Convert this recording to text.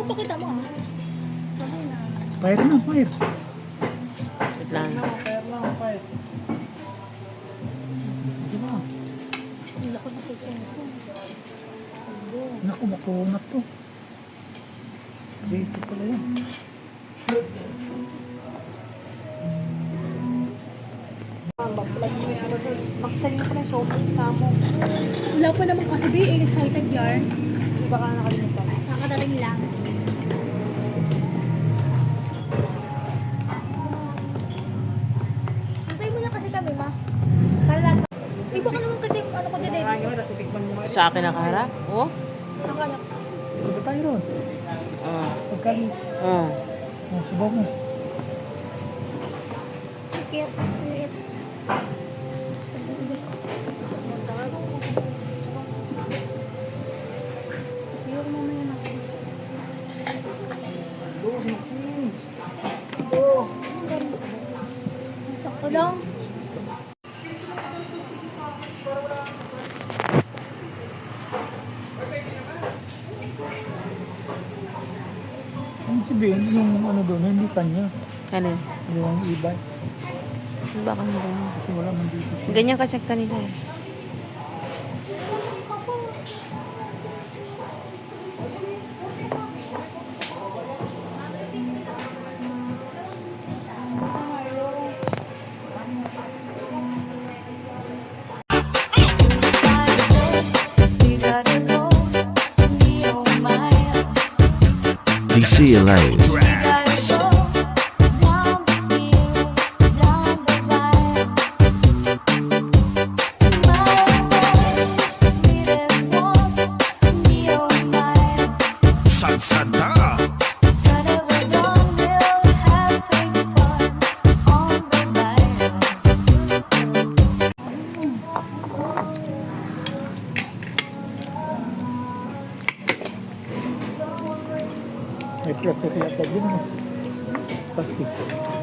pakita mo ah. Fire na, fire. Wait lang. Fire lang, fire. Di ba? Hindi ako nakikita ko. Naku, makunat to. Dito pala yan. Makisali mo pa ng shopping ka mo. Wala pa naman kasi be, excited yarn. Di ba ka nakalimutan? Nakakadating lang. Antay mo na kasi kami, ma. Para lahat. Iba ka naman kasi ano ko din. Sa akin nakaharap? Oo? Nakalap. Dito tayo ron. Pagkali. Oo. Subaw mo. Sikit. Sikit. Iwan mo na yun ako. Sakto lang. Ang sabihin, yung ano doon, hindi kanya. Ano? Yung iba. Baka hindi. Kasi wala man dito siya. Ganyan kasi kanila eh. DC Elaine. May plato kaya tayo din. Plastic.